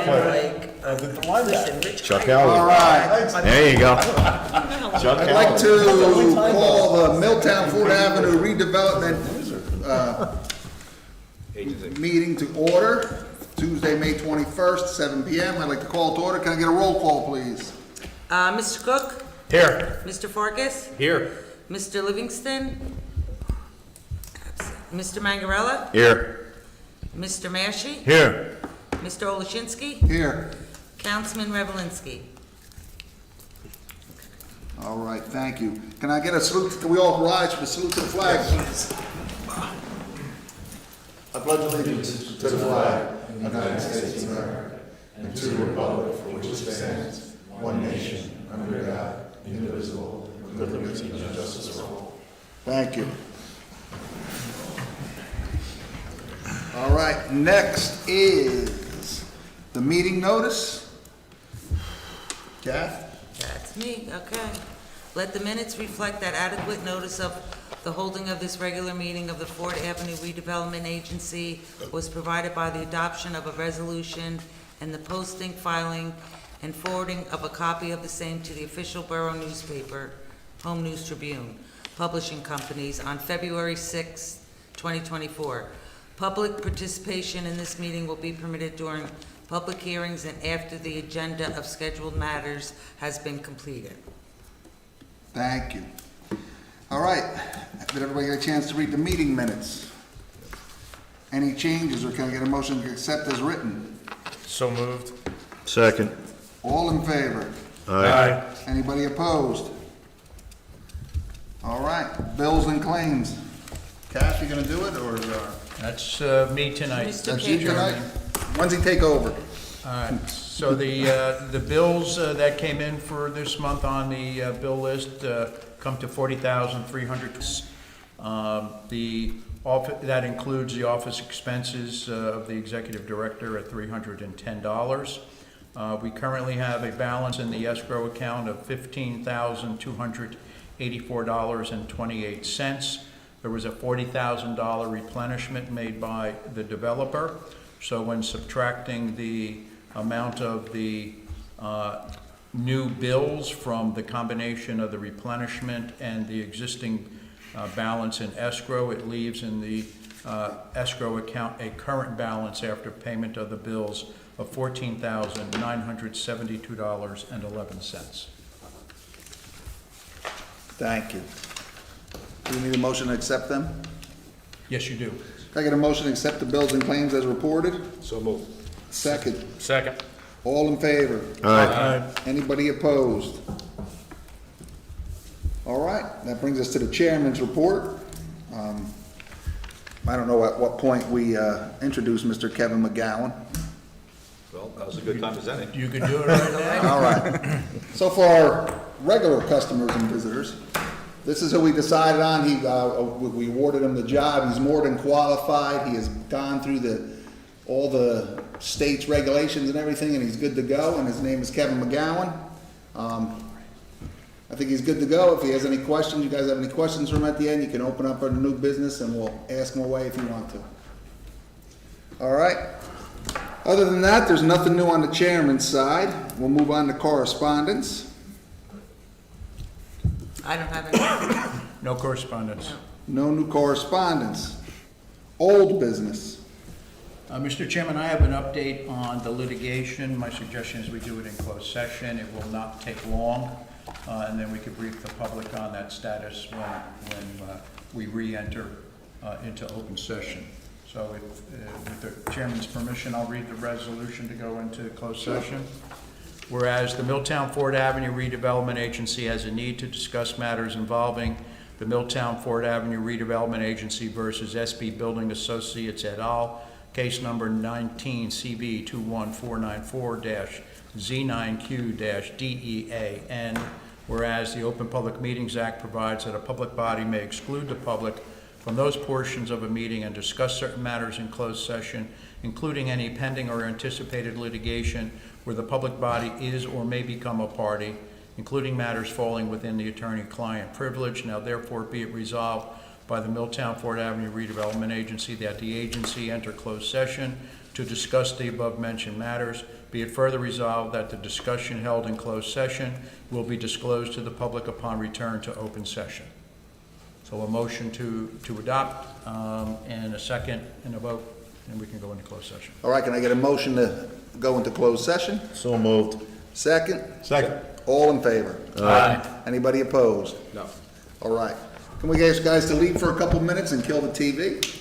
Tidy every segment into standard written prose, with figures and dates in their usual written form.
Listen, Rich. Chuck All Allen. right. There you go. Chuck I'd like Allen. to call the Milltown Ford Avenue redevelopment meeting to order, Tuesday, May 21st, 7 p.m. I'd like to call to order. Can I get a roll call, please? Mr. Cook? Here. Mr. Farkas? Here. Mr. Livingston? Mr. Mangarella? Here. Mr. Mashi? Here. Mr. Olashinsky? Here. Councilman Revelinsky? All right, thank you. Can I get a salute? Can we all rise for the salute to the flag, please? I pledge allegiance to the flag of the United States of America and to the republic for which it stands, one nation, under God, indivisible, with liberty and justice for all. Thank you. All right, next is the meeting notice. Kath? That's me, okay. Let the minutes reflect that adequate notice of the holding of this regular meeting of the Ford Avenue Redevelopment Agency was provided by the adoption of a resolution and the posting, filing, and forwarding of a copy of the same to the official borough newspaper, Home News Tribune, publishing companies on February 6, 2024. Public participation in this meeting will be permitted during public hearings and after the agenda of scheduled matters has been completed. Thank you. All right, did everybody get a chance to read the meeting minutes? Any changes, or can I get a motion to accept as written? So moved. Second. All in favor? Aye. Anybody opposed? All right, bills and claims. Cash, you gonna do it, or? That's me tonight. Mr. That's you Kager. tonight? When's he take over? All right, so the bills that came in for this month on the bill list come to $40,300. That includes the office expenses of the executive director at $310. We currently have a balance in the escrow account of $15,284.28. There was a $40,000 replenishment made by the developer. So when subtracting the amount of the new bills from the combination of the replenishment and the existing balance in escrow, it leaves in the escrow account a current balance after payment of the bills of $14,972.11. Thank you. Do you need a motion to accept them? Yes, you do. Can I get a motion to accept the bills and claims as reported? So moved. Second. Second. All in favor? Aye. Anybody opposed? All right, that brings us to the chairman's report. I don't know at what point we introduce Mr. Kevin McGowan. Well, that was a good time as any. You can do it right now. All right. So for our regular customers and visitors, this is who we decided on. We awarded him the job. He's more than qualified. He has gone through all the state's regulations and everything, and he's good to go. And his name is Kevin McGowan. I think he's good to go. If he has any questions, you guys have any questions for him at the end, you can open up a new business and we'll ask him away if you want to. All right. Other than that, there's nothing new on the chairman's side. We'll move on to correspondence. I don't have any. No correspondence. No new correspondence. Old business. Mr. Chairman, I have an update on the litigation. My suggestion is we do it in closed session. It will not take long, and then we could brief the public on that status when we re-enter into open session. So with the chairman's permission, I'll read the resolution to go into closed session. Whereas the Milltown Ford Avenue Redevelopment Agency has a need to discuss matters involving the Milltown Ford Avenue Redevelopment Agency versus SB Building Associates et al., case number 19 CV 21494-Z9Q-DEAN. Whereas the Open Public Meetings Act provides that a public body may exclude the public from those portions of a meeting and discuss certain matters in closed session, including any pending or anticipated litigation where the public body is or may become a party, including matters falling within the attorney-client privilege. Now therefore be it resolved by the Milltown Ford Avenue Redevelopment Agency that the agency enter closed session to discuss the above-mentioned matters. Be it further resolved that the discussion held in closed session will be disclosed to the public upon return to open session. So a motion to adopt, and a second and a vote, and we can go into closed session. All right, can I get a motion to go into closed session? So moved. Second? Second. All in favor? Aye. Anybody opposed? No. All right. Can we get you guys to leave for a couple minutes and kill the TV?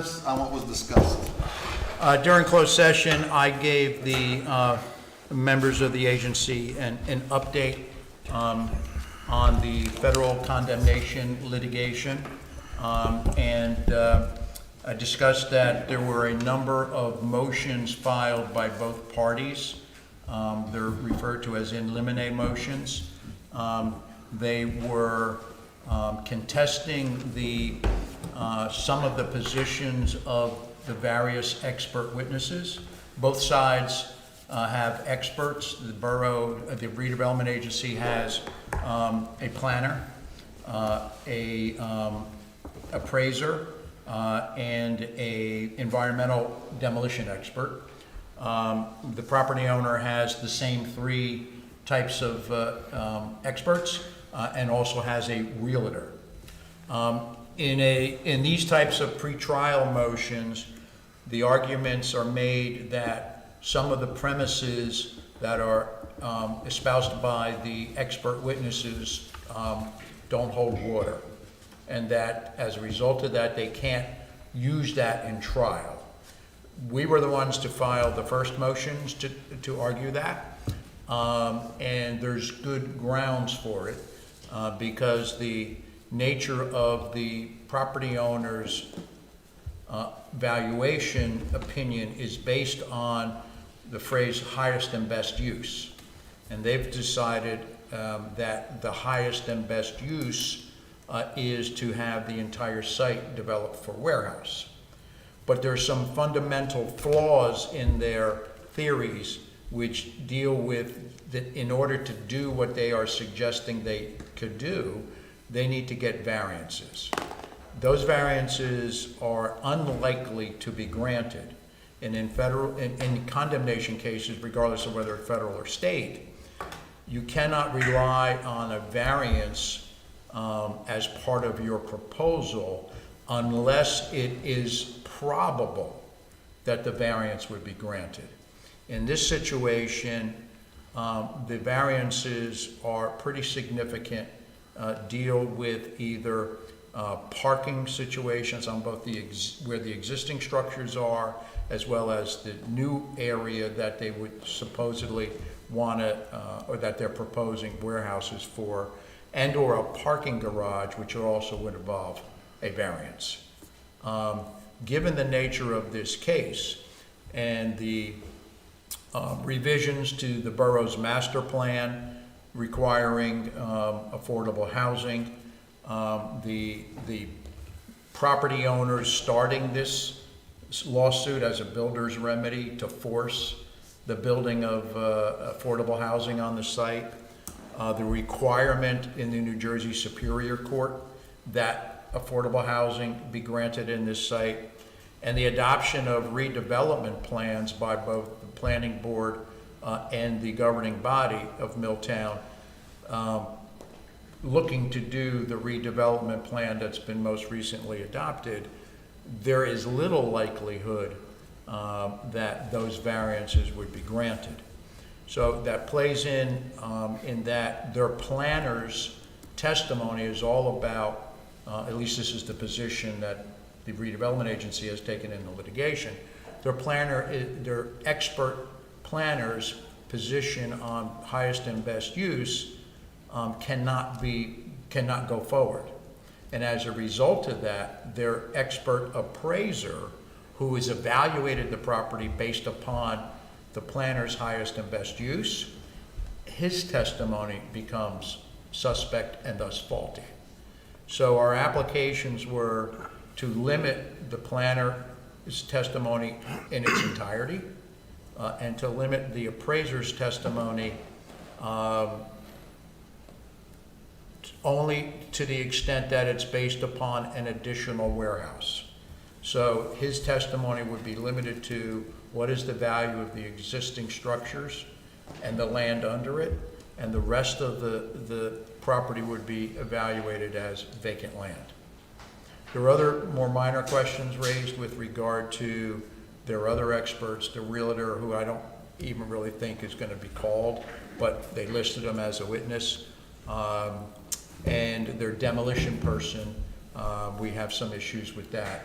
members on what was discussed. During closed session, I gave the members of the agency an update on the federal condemnation litigation. I discussed that there were a number of motions filed by both parties. They're referred to as in limine motions. They were contesting some of the positions of the various expert witnesses. Both sides have experts. The redevelopment agency has a planner, a appraiser, and a environmental demolition expert. The property owner has the same three types of experts and also has a realtor. In these types of pretrial motions, the arguments are made that some of the premises that are espoused by the expert witnesses don't hold water, and that as a result of that, they can't use that in trial. We were the ones to file the first motions to argue that, and there's good grounds for it because the nature of the property owner's valuation opinion is based on the phrase highest and best use. And they've decided that the highest and best use is to have the entire site developed for warehouse. But there's some fundamental flaws in their theories which deal with that in order to do what they are suggesting they could do, they need to get variances. Those variances are unlikely to be granted. And in condemnation cases, regardless of whether it's federal or state, you cannot rely on a variance as part of your proposal unless it is probable that the variance would be granted. In this situation, the variances are pretty significant, deal with either parking situations on both where the existing structures are, as well as the new area that they would supposedly want to, or that they're proposing warehouses for, and or a parking garage, which also would involve a variance. Given the nature of this case and the revisions to the borough's master plan requiring affordable housing, the property owners starting this lawsuit as a builder's remedy to force the building of affordable housing on the site, the requirement in the New Jersey Superior Court that affordable housing be granted in this site, and the adoption of redevelopment plans by both the planning board and the governing body of Milltown, looking to do the redevelopment plan that's been most recently adopted, there is little likelihood that those variances would be granted. So that plays in that their planner's testimony is all about, at least this is the position that the redevelopment agency has taken in the litigation, their expert planner's position on highest and best use cannot go forward. And as a result of that, their expert appraiser, who has evaluated the property based upon the planner's highest and best use, his testimony becomes suspect and thus faulty. So our applications were to limit the planner's testimony in its entirety and to limit the appraiser's testimony only to the extent that it's based upon an additional warehouse. So his testimony would be limited to what is the value of the existing structures and the land under it, and the rest of the property would be evaluated as vacant land. There are other more minor questions raised with regard to their other experts, the realtor, who I don't even really think is going to be called, but they listed him as a witness, and their demolition person. We have some issues with that.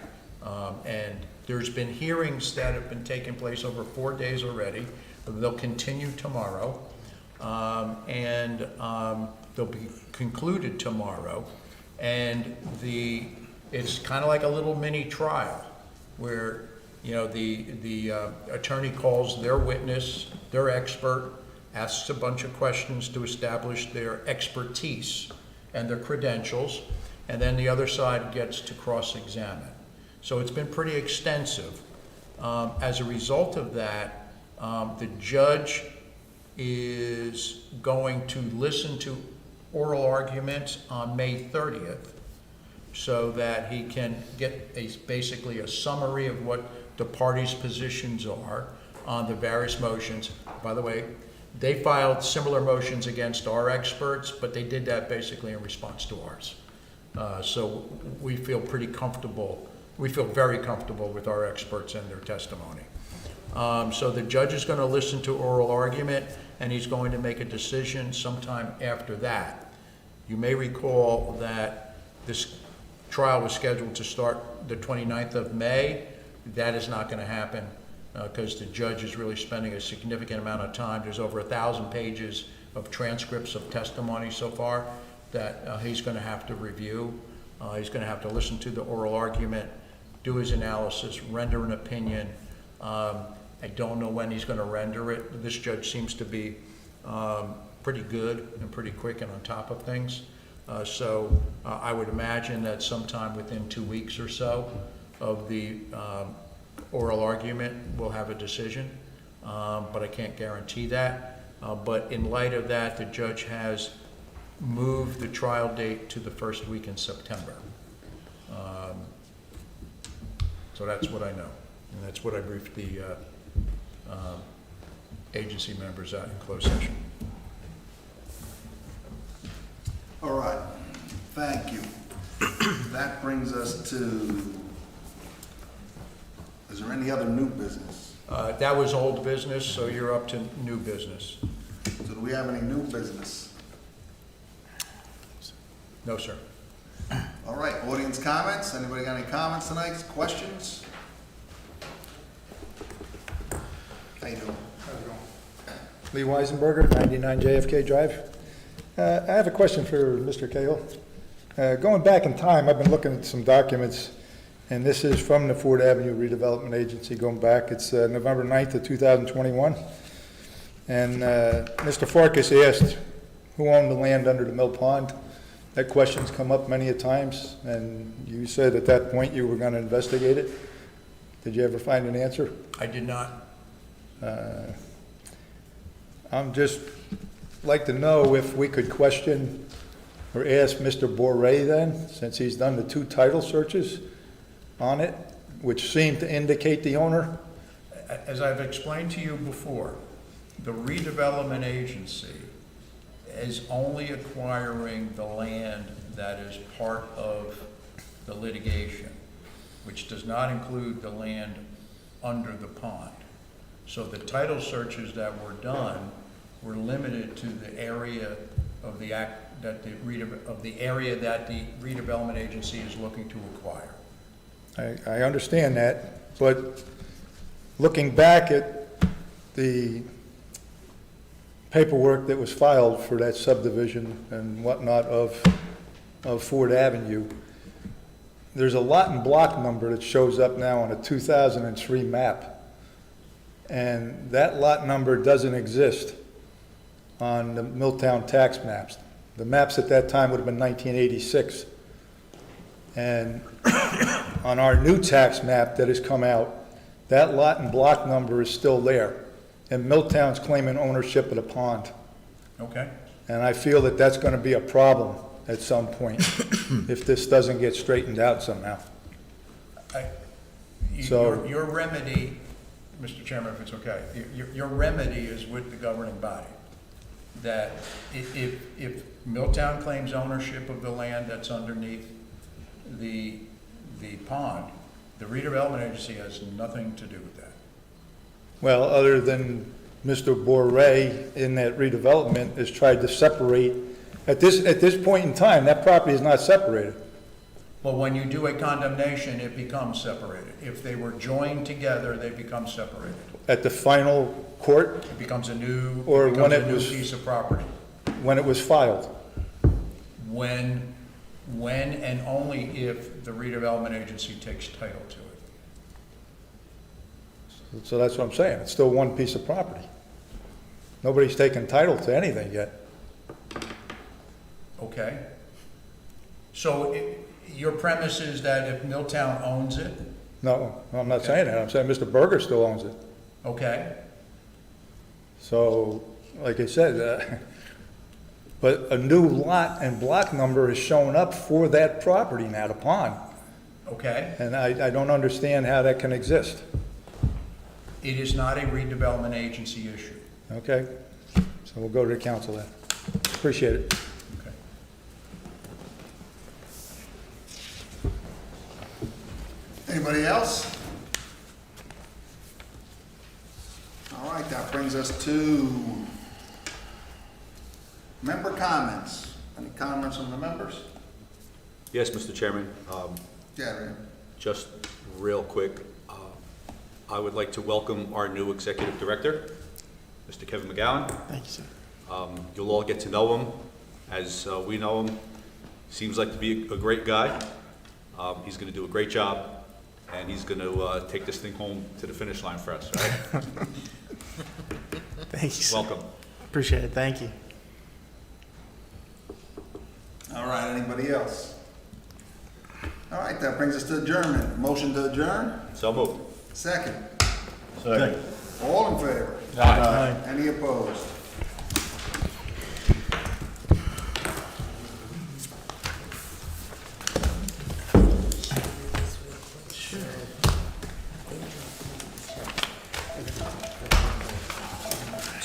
And there's been hearings that have been taking place over 4 days already. They'll continue tomorrow, and they'll be concluded tomorrow. And it's kind of like a little mini trial where, the attorney calls their witness, their expert, asks a bunch of questions to establish their expertise and their credentials, and then the other side gets to cross-examine. So it's been pretty extensive. As a result of that, the judge is going to listen to oral arguments on May 30th so that he can get basically a summary of what the parties' positions are on the various motions. By the way, they filed similar motions against our experts, but they did that basically in response to ours. So we feel pretty comfortable. We feel very comfortable with our experts and their testimony. So the judge is going to listen to oral argument, and he's going to make a decision sometime after that. You may recall that this trial was scheduled to start the 29th of May. That is not going to happen because the judge is really spending a significant amount of time. There's over 1,000 pages of transcripts of testimony so far that he's going to have to review. He's going to have to listen to the oral argument, do his analysis, render an opinion. I don't know when he's going to render it. This judge seems to be pretty good and pretty quick and on top of things. So I would imagine that sometime within 2 weeks or so of the oral argument, we'll have a decision, but I can't guarantee that. But in light of that, the judge has moved the trial date to the first week in September. So that's what I know, and that's what I briefed the agency members out in closed session. All right, thank you. That brings us to, is there any other new business? That was old business, so you're up to new business. So do we have any new business? No, sir. All right, audience comments? Anybody got any comments tonight, questions? How you doing? Lee Weisenberger, 99 JFK Drive. I have a question for Mr. Cahill. Going back in time, I've been looking at some documents, and this is from the Ford Avenue Redevelopment Agency going back. It's November 9th of 2021. And Mr. Farkas asked who owned the land under the mill pond. That question's come up many a times, and you said at that point you were going to investigate it. Did you ever find an answer? I did not. I'm just like to know if we could question or ask Mr. Bourret then, since he's done the 2 title searches on it, which seem to indicate the owner. As I've explained to you before, the redevelopment agency is only acquiring the land that is part of the litigation, which does not include the land under the pond. So the title searches that were done were limited to the area of the area that the redevelopment agency is looking to acquire. I understand that, but looking back at the paperwork that was filed for that subdivision and whatnot of Ford Avenue, there's a lot and block number that shows up now on a 2003 map. And that lot number doesn't exist on the Milltown tax maps. The maps at that time would have been 1986. And on our new tax map that has come out, that lot and block number is still there. And Milltown's claiming ownership of the pond. Okay. And I feel that that's going to be a problem at some point if this doesn't get straightened out somehow. So- Your remedy, Mr. Chairman, if it's okay, your remedy is with the governing body. That if Milltown claims ownership of the land that's underneath the pond, the redevelopment agency has nothing to do with that. Well, other than Mr. Bourret in that redevelopment has tried to separate, at this point in time, that property is not separated. But when you do a condemnation, it becomes separated. If they were joined together, they become separated. At the final court, It becomes a new, Or it becomes when a it new was- piece of property. when it was filed. When and only if the redevelopment agency takes title to it. So that's what I'm saying, it's still one piece of property. Nobody's taken title to anything yet. Okay? So your premise is that if Milltown owns it, No, I'm not saying that, I'm saying Mr. Berger still owns it. okay? So, like I said, but a new lot and block number is showing up for that property now, the pond. Okay? And I don't understand how that can exist, It is not a redevelopment agency issue. okay? So we'll go to the council then. Appreciate it. Okay. Anybody else? All right, that brings us to member comments. Any comments from the members? Yes, Mr. Chairman, Gary? just real quick, I would like to welcome our new executive director, Mr. Kevin McGowan. Thank you, sir. You'll all get to know him as we know him. Seems like to be a great guy. He's going to do a great job, and he's going to take this thing home to the finish line for us, all right? Thank you, sir. Welcome. Appreciate it. Thank you. All right, anybody else? All right, that brings us to adjournment. Motion to adjourn? So moved. Second. Second. All in favor? Aye. Any opposed?